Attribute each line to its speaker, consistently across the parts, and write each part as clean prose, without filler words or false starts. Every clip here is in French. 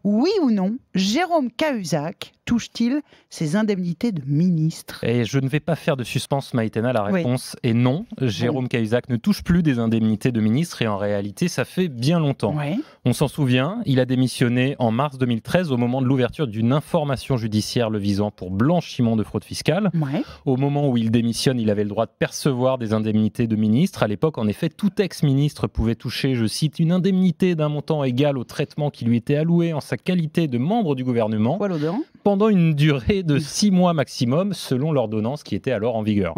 Speaker 1: Oui ou non, Jérôme Cahuzac touche-t-il ses indemnités de ministre?
Speaker 2: Et je ne vais pas faire de suspense, Maïtena, la réponse est non. Jérôme Cahuzac ne touche plus des indemnités de ministre et en réalité, ça fait bien longtemps. On s'en souvient, il a démissionné en mars 2013 au moment de l'ouverture d'une information judiciaire le visant pour blanchiment de fraude fiscale. Au moment où il démissionne, il avait le droit de percevoir des indemnités de ministre. À l'époque, en effet, tout ex-ministre pouvait toucher, je cite, une indemnité d'un montant égal au traitement qui lui était alloué en sa qualité de membre du gouvernement pendant une durée de 6 mois maximum, selon l'ordonnance qui était alors en vigueur.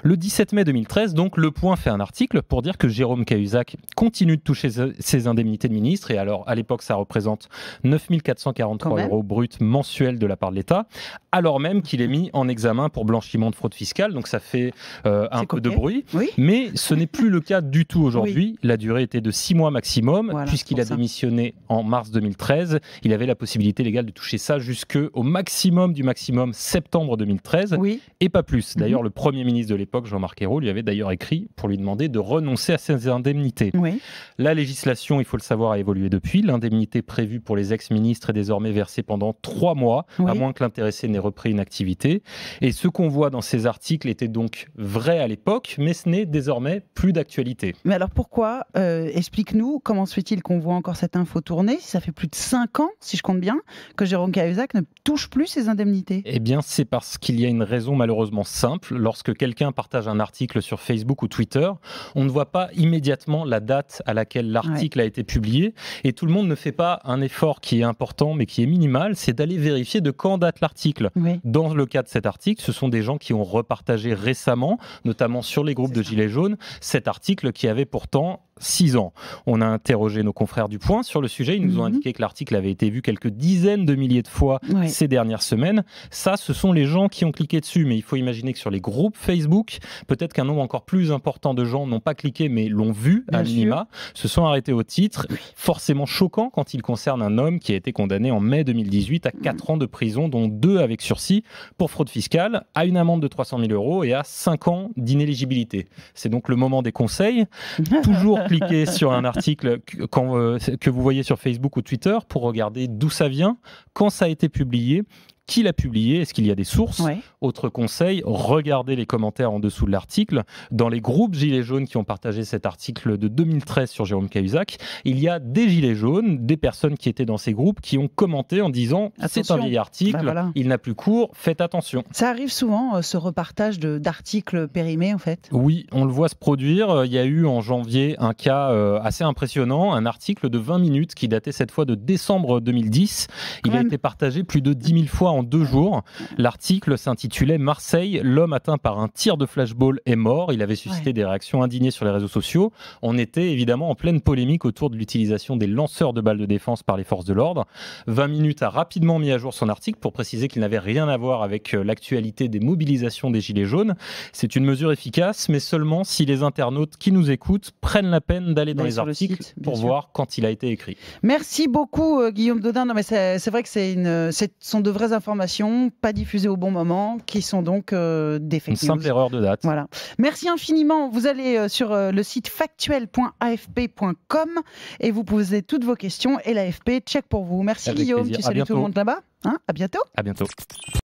Speaker 2: Le 17 mai 2013, donc, Le Point fait un article pour dire que Jérôme Cahuzac continue de toucher ses indemnités de ministre. Et alors, à l'époque, ça représente 9 443 € bruts mensuels de la part de l'État, alors même qu'il est mis en examen pour blanchiment de fraude fiscale. Donc, ça fait un peu de bruit. Mais ce n'est plus le cas du tout aujourd'hui. La durée était de 6 mois maximum, puisqu'il a démissionné en mars 2013. Il avait la possibilité légale de toucher ça jusqu'au maximum du maximum septembre 2013 et pas plus. D'ailleurs, le Premier ministre de l'époque, Jean-Marc Ayrault, lui avait d'ailleurs écrit pour lui demander de renoncer à ses indemnités. La législation, il faut le savoir, a évolué depuis. L'indemnité prévue pour les ex-ministres est désormais versée pendant 3 mois, à moins que l'intéressé n'ait repris une activité. Et ce qu'on voit dans ces articles était donc vrai à l'époque, mais ce n'est désormais plus d'actualité.
Speaker 1: Mais alors pourquoi explique-nous, comment se fait-il qu'on voit encore cette info tourner? Ça fait plus de 5 ans, si je compte bien, que Jérôme Cahuzac ne touche plus ses indemnités.
Speaker 2: Eh bien, c'est parce qu'il y a une raison malheureusement simple. Lorsque quelqu'un partage un article sur Facebook ou Twitter, on ne voit pas immédiatement la date à laquelle l'article a été publié. Et tout le monde ne fait pas un effort qui est important, mais qui est minimal, c'est d'aller vérifier de quand date l'article. Dans le cas de cet article, ce sont des gens qui ont repartagé récemment, notamment sur les groupes de Gilets jaunes, cet article qui avait pourtant 6 ans. On a interrogé nos confrères du Point sur le sujet. Ils nous ont indiqué que l'article avait été vu quelques dizaines de milliers de fois ces dernières semaines. Ça, ce sont les gens qui ont cliqué dessus. Mais il faut imaginer que sur les groupes Facebook, peut-être qu'un nombre encore plus important de gens n'ont pas cliqué, mais l'ont vu à minima, se sont arrêtés au titre. Forcément choquant quand il concerne un homme qui a été condamné en mai 2018 à 4 ans de prison, dont 2 avec sursis pour fraude fiscale, à une amende de 300 000 € et à 5 ans d'inéligibilité. C'est donc le moment des conseils. Toujours cliquez sur un article que vous voyez sur Facebook ou Twitter pour regarder d'où ça vient, quand ça a été publié, qui l'a publié, est-ce qu'il y a des sources? Autre conseil, regardez les commentaires en dessous de l'article. Dans les groupes Gilets jaunes qui ont partagé cet article de 2013 sur Jérôme Cahuzac, il y a des Gilets jaunes, des personnes qui étaient dans ces groupes qui ont commenté en disant « c'est un vieil article, il n'a plus cours, faites attention ».
Speaker 1: Ça arrive souvent, ce repartage d'articles périmés en fait?
Speaker 2: Oui, on le voit se produire. Il y a eu en janvier un cas assez impressionnant, un article de 20 minutes qui datait cette fois de décembre 2010. Il a été partagé plus de 10 000 fois en 2 jours. L'article s'intitulait « Marseille, l'homme atteint par un tir de flashball est mort ». Il avait suscité des réactions indignées sur les réseaux sociaux. On était évidemment en pleine polémique autour de l'utilisation des lanceurs de balles de défense par les forces de l'ordre. 20 minutes a rapidement mis à jour son article pour préciser qu'il n'avait rien à voir avec l'actualité des mobilisations des Gilets jaunes. C'est une mesure efficace, mais seulement si les internautes qui nous écoutent prennent la peine d'aller dans les articles pour voir quand il a été écrit.
Speaker 1: Merci beaucoup Guillaume Dodin. Non, mais c'est vrai que ce sont de vraies informations, pas diffusées au bon moment, qui sont donc des fake news.
Speaker 2: Une simple erreur de date.
Speaker 1: Voilà. Merci infiniment. Vous allez sur le site factuel.afp.com et vous posez toutes vos questions et l'AFP check pour vous. Merci Guillaume, tu salues tout le monde là-bas. À bientôt.
Speaker 2: À bientôt.